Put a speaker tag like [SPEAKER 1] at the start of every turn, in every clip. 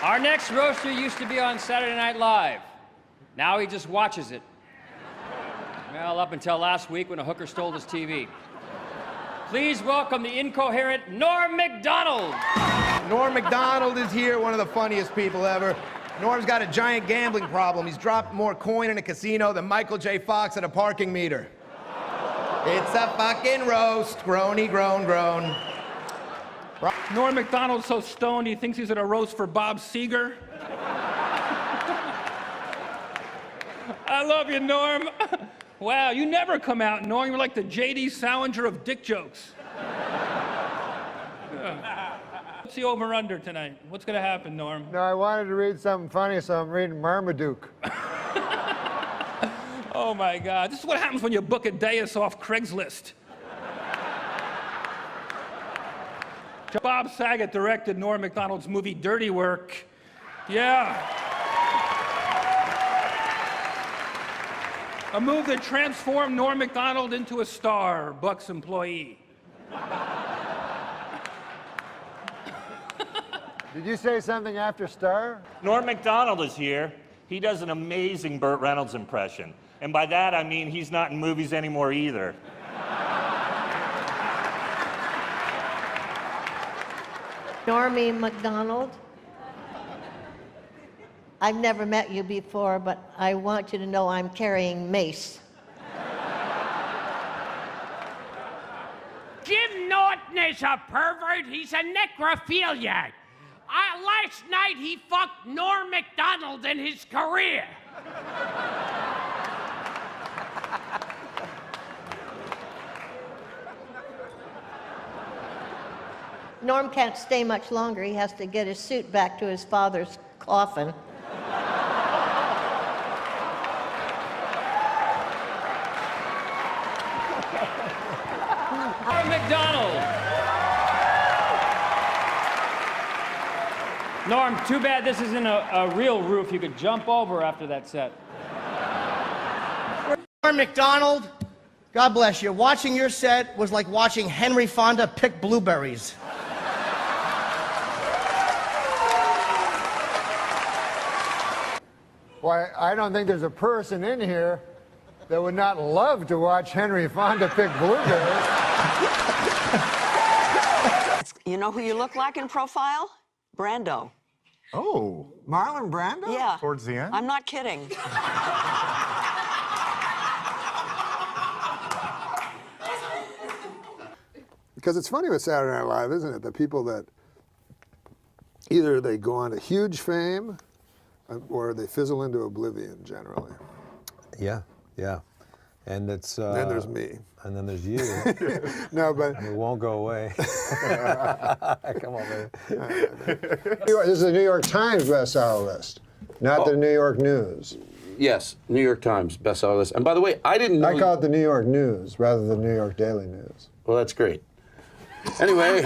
[SPEAKER 1] Our next roaster used to be on Saturday Night Live. Now he just watches it. Well, up until last week when a hooker stole his TV. Please welcome the incoherent Norm Macdonald.
[SPEAKER 2] Norm Macdonald is here, one of the funniest people ever. Norm's got a giant gambling problem. He's dropped more coin in a casino than Michael J. Fox at a parking meter. It's a fucking roast. Groany, groan, groan.
[SPEAKER 3] Norm Macdonald's so stoned he thinks he's at a roast for Bob Seger. I love you, Norm. Wow, you never come out, Norm. You're like the J.D. Salinger of dick jokes. What's the over-under tonight? What's going to happen, Norm?
[SPEAKER 4] No, I wanted to read something funny, so I'm reading Marmaduke.
[SPEAKER 3] Oh, my God. This is what happens when you book a dais off Craigslist. Bob Saget directed Norm Macdonald's movie Dirty Work. Yeah. A move that transformed Norm Macdonald into a star, Buck's employee.
[SPEAKER 4] Did you say something after star?
[SPEAKER 5] Norm Macdonald is here. He does an amazing Burt Reynolds impression. And by that, I mean he's not in movies anymore either.
[SPEAKER 6] Normie Macdonald, I've never met you before, but I want you to know I'm carrying mace.
[SPEAKER 7] Jim Norton is a pervert. He's a necrophiliac. Last night he fucked Norm Macdonald in his career.
[SPEAKER 6] Norm can't stay much longer. He has to get his suit back to his father's coffin.
[SPEAKER 1] Norm Macdonald. Norm, too bad this isn't a real roof you could jump over after that set.
[SPEAKER 8] Norm Macdonald, God bless you. Watching your set was like watching Henry Fonda pick blueberries.
[SPEAKER 4] Why, I don't think there's a person in here that would not love to watch Henry Fonda pick blueberries.
[SPEAKER 9] You know who you look like in profile? Brando.
[SPEAKER 4] Oh, Marlon Brando?
[SPEAKER 9] Yeah.
[SPEAKER 4] Towards the end?
[SPEAKER 9] I'm not kidding.
[SPEAKER 10] Because it's funny with Saturday Night Live, isn't it? The people that either they go on to huge fame or they fizzle into oblivion generally.
[SPEAKER 11] Yeah, yeah. And it's...
[SPEAKER 10] then there's me.
[SPEAKER 11] And then there's you.
[SPEAKER 10] No, but...
[SPEAKER 11] It won't go away. Come on, man.
[SPEAKER 4] This is the New York Times bestseller list, not the New York News.
[SPEAKER 12] Yes, New York Times bestseller list. And by the way, I didn't know...
[SPEAKER 4] I call it the New York News rather than New York Daily News.
[SPEAKER 12] Well, that's great. Anyway...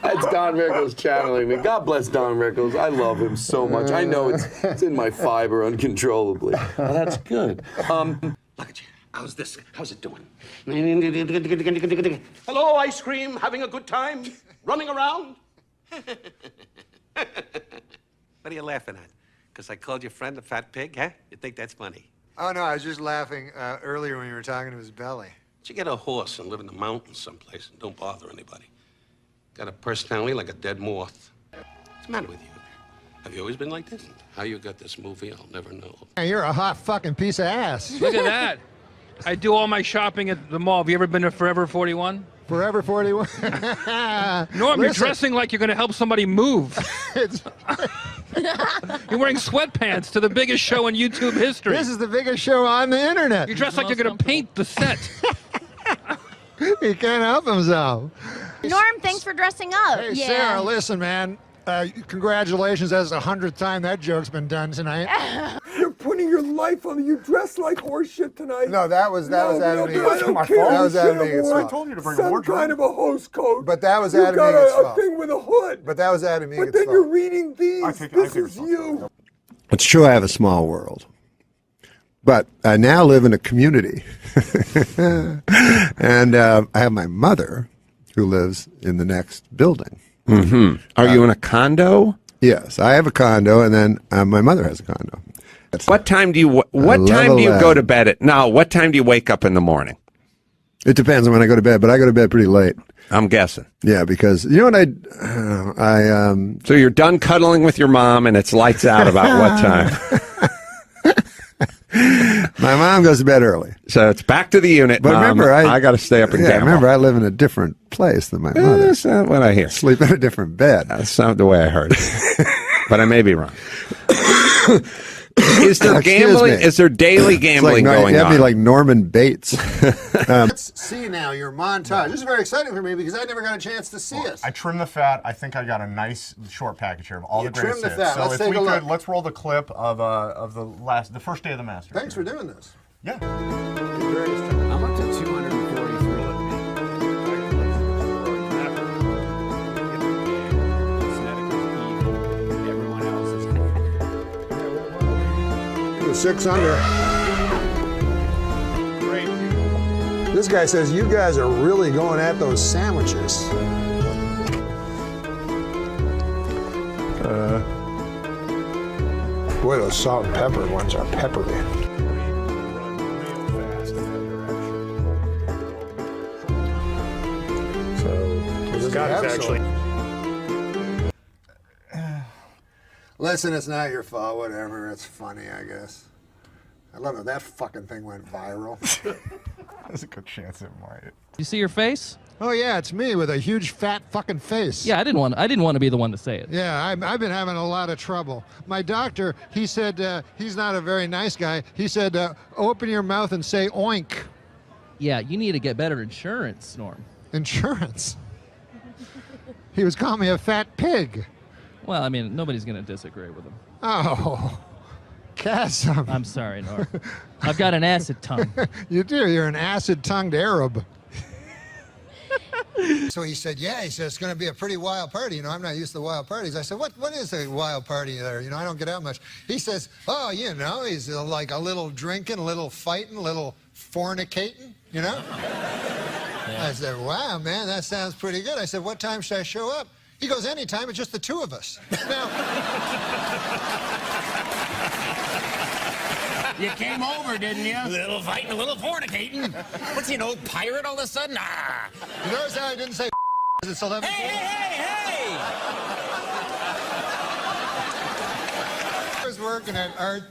[SPEAKER 12] That's Don Rickles channeling me. God bless Don Rickles. I love him so much. I know it's in my fiber uncontrollably. Well, that's good.
[SPEAKER 13] Look at you. How's this? How's it doing? Hello, ice cream. Having a good time? Running around? What are you laughing at? Because I called your friend a fat pig, huh? You think that's funny?
[SPEAKER 4] Oh, no, I was just laughing earlier when you were talking to his belly.
[SPEAKER 13] You get a horse and live in the mountains someplace and don't bother anybody. Got a personality like a dead moth. What's the matter with you? Have you always been like this? How you got this movie, I'll never know.
[SPEAKER 4] You're a hot fucking piece of ass.
[SPEAKER 3] Look at that. I do all my shopping at the mall. Have you ever been to Forever 41?
[SPEAKER 4] Forever 41?
[SPEAKER 3] Norm, you're dressing like you're going to help somebody move. You're wearing sweatpants to the biggest show in YouTube history.
[SPEAKER 4] This is the biggest show on the internet.
[SPEAKER 3] You dress like you're going to paint the set.
[SPEAKER 4] He can't help himself.
[SPEAKER 14] Norm, thanks for dressing up.
[SPEAKER 4] Hey, Sarah, listen, man. Congratulations. That's the 100th time that joke's been done tonight.
[SPEAKER 10] You're putting your life on it. You dressed like horseshit tonight.
[SPEAKER 4] No, that was Adam
[SPEAKER 10] Egan's fault.
[SPEAKER 4] That was Adam Egan's fault.
[SPEAKER 10] I told you to bring a wardrobe. Some kind of a host coat.
[SPEAKER 4] But that was Adam Egan's
[SPEAKER 10] fault. You got
[SPEAKER 4] fault.
[SPEAKER 10] a thing with a hood.
[SPEAKER 4] But that was Adam Egan's fault.
[SPEAKER 10] But then you're reading these. This is you.
[SPEAKER 15] It's true I have a small world. But I now live in a community. And I have my mother who lives in the next building.
[SPEAKER 16] Mm-hmm. Are you in a condo?
[SPEAKER 15] Yes, I have a condo, and then my mother has a condo.
[SPEAKER 16] What time do you go to bed at? No, what time do you wake up in the morning?
[SPEAKER 15] It depends on when I go to bed, but I go to bed pretty late.
[SPEAKER 16] I'm guessing.
[SPEAKER 15] Yeah, because you know what
[SPEAKER 16] So you're done cuddling with your mom, and it's lights out about what time?
[SPEAKER 15] My mom goes to bed early.
[SPEAKER 16] So it's back to the unit.
[SPEAKER 15] But
[SPEAKER 16] Mom,
[SPEAKER 15] remember,
[SPEAKER 16] I got to stay up and gamble.
[SPEAKER 15] Remember, I live in a different place than my mother.
[SPEAKER 16] That's not what I hear.
[SPEAKER 15] Sleep in a different bed.
[SPEAKER 16] That's not the way I heard it. But I may be wrong. Is there gambling? Is there daily gambling going on?
[SPEAKER 15] You have me like Norman Bates.
[SPEAKER 10] Let's see now your montage. This is very exciting for me because I never got a chance to see it.
[SPEAKER 17] I trimmed the fat. I think I got a nice short package here of all the greatest
[SPEAKER 10] trimmed the
[SPEAKER 17] hits.
[SPEAKER 10] fat.
[SPEAKER 17] So
[SPEAKER 10] Let's
[SPEAKER 17] if
[SPEAKER 10] take
[SPEAKER 17] we
[SPEAKER 10] a look.
[SPEAKER 17] could, let's roll the clip of the first day of the Masters.
[SPEAKER 10] Thanks for doing this.
[SPEAKER 17] Yeah.
[SPEAKER 11] I'm up to 243.
[SPEAKER 10] You're 6 under. This guy says you guys are really going at those sandwiches. Boy, those salt and pepper ones are peppery.
[SPEAKER 17] Scott is actually.
[SPEAKER 10] Listen, it's not your fault. Whatever. It's funny, I guess. I love it. That fucking thing went viral.
[SPEAKER 17] There's a good chance it might.
[SPEAKER 18] You see your face?
[SPEAKER 4] Oh yeah, it's me with a huge fat fucking face.
[SPEAKER 18] Yeah, I didn't want to be the one to say it.
[SPEAKER 4] Yeah, I've been having a lot of trouble. My doctor, he said he's not a very nice guy. He said, open your mouth and say oink.
[SPEAKER 18] Yeah, you need to get better insurance, Norm.
[SPEAKER 4] Insurance? He was calling me a fat pig.
[SPEAKER 18] Well, I mean, nobody's going to disagree with him.
[SPEAKER 4] Oh, chasm.
[SPEAKER 18] I'm sorry, Norm. I've got an acid tongue.
[SPEAKER 4] You do. You're an acid-tongued Arab.
[SPEAKER 19] So he said, yeah, he said, it's going to be a pretty wild party. You know, I'm not used to wild parties. I said, what is a wild party there? You know, I don't get out much. He says, oh, you know, he's like a little drinking, a little fighting, a little fornicating, you know? I said, wow, man, that sounds pretty good. I said, what time should I show up? He goes, anytime, it's just the two of us. Now,
[SPEAKER 7] You came over, didn't you? A little fighting, a little fornicating. What's he, an old pirate all of a sudden? Ah.
[SPEAKER 19] you notice how I didn't say it's 11.
[SPEAKER 7] Hey!
[SPEAKER 19] I was working at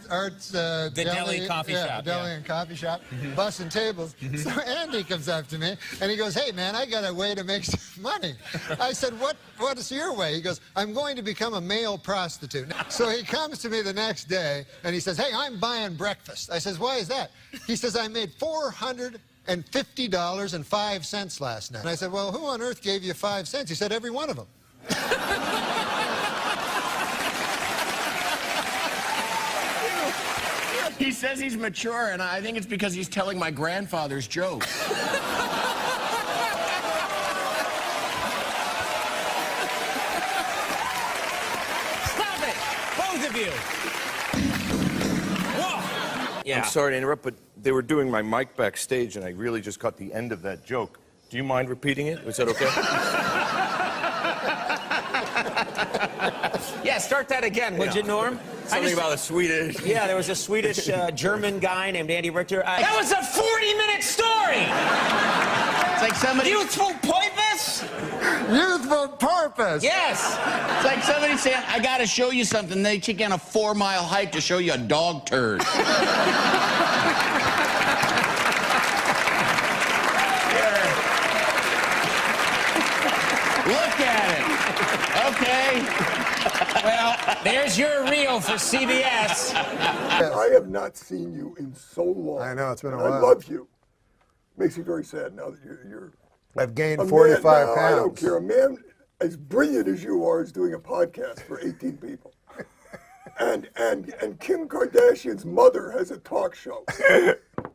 [SPEAKER 19] Art's
[SPEAKER 7] deli coffee shop,
[SPEAKER 19] deli and coffee shop, bussing tables. So Andy comes up to me and he goes, hey man, I got a way to make some money. I said, what is your way? He goes, I'm going to become a male prostitute. So he comes to me the next day and he says, hey, I'm buying breakfast. I says, why is that? He says, I made $450.05 last night. And I said, well, who on earth gave you 5 cents? He said, every one of them.
[SPEAKER 7] He says he's mature, and I think it's because he's telling my grandfather's jokes. Stop it, both of you. Whoa.
[SPEAKER 20] Yeah. I'm sorry to interrupt, but they were doing my mic backstage, and I really just caught the end of that joke. Do you mind repeating it? Is that okay?
[SPEAKER 7] Yeah, start that again, would you, Norm?
[SPEAKER 20] Something about a Swedish.
[SPEAKER 7] Yeah, there was a Swedish German guy named Andy Richter. That was a 40-minute story! It's like somebody... Youthful purpose?
[SPEAKER 19] Youthful purpose?
[SPEAKER 7] Yes! It's like somebody saying, I gotta show you something. They take on a 4-mile hike to show you a dog turd. Look at it. Okay. Well, there's your reel for CBS.
[SPEAKER 21] I have not seen you in so long.
[SPEAKER 10] I know, it's been a
[SPEAKER 21] I
[SPEAKER 10] while.
[SPEAKER 21] love you. Makes me very sad now that you're
[SPEAKER 10] I've gained
[SPEAKER 21] a
[SPEAKER 10] 45
[SPEAKER 21] man,
[SPEAKER 10] pounds.
[SPEAKER 21] I don't care. A man as brilliant as you are is doing a podcast for 18 people. And Kim Kardashian's mother has a talk show.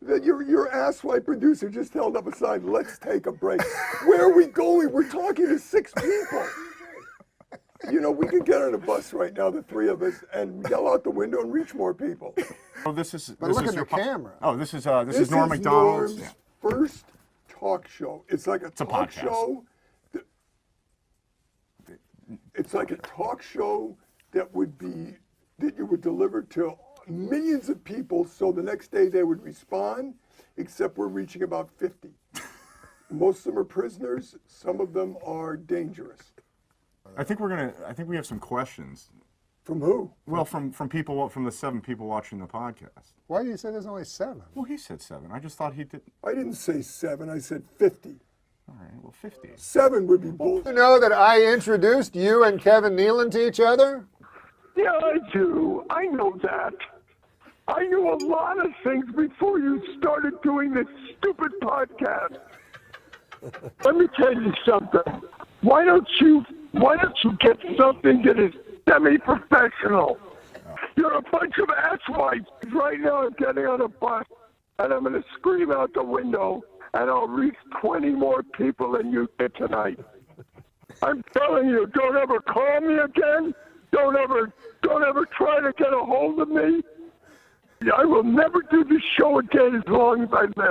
[SPEAKER 21] Your asswipe producer just held up a sign, let's take a break. Where are we going? We're talking to 6 people. You know, we could get on a bus right now, the 3 of us, and yell out the window and reach more people.
[SPEAKER 17] Oh, this is.
[SPEAKER 10] But
[SPEAKER 17] this
[SPEAKER 10] look
[SPEAKER 17] is
[SPEAKER 10] at
[SPEAKER 17] your
[SPEAKER 10] the camera.
[SPEAKER 17] Oh, this is Norm Macdonald's.
[SPEAKER 21] Norm's first talk show. It's like a talk
[SPEAKER 17] podcast.
[SPEAKER 21] show. It's like a talk show that you would deliver to millions of people, so the next day they would respond, except we're reaching about 50. Most of them are prisoners. Some of them are dangerous.
[SPEAKER 17] I think we have some questions.
[SPEAKER 21] From who?
[SPEAKER 17] Well, from people, from the 7 people watching the podcast.
[SPEAKER 10] Why do you say there's only 7?
[SPEAKER 17] Well, he said 7. I just thought he did.
[SPEAKER 21] I didn't say 7. I said 50.
[SPEAKER 17] All right, well, 50.
[SPEAKER 21] 7 would be bullshit.
[SPEAKER 10] You know that I introduced you and Kevin Nealon to each other?
[SPEAKER 21] Yeah, I do. I know that. I knew a lot of things before you started doing this stupid podcast. Let me tell you something. Why don't you get something that is semi-professional? You're a bunch of asswipes. Right now I'm getting on a bus and I'm going to scream out the window and I'll reach 20 more people than you did tonight. I'm telling you, don't ever call me again. Don't ever try to get a hold of me. I will never do this show again as long as I live.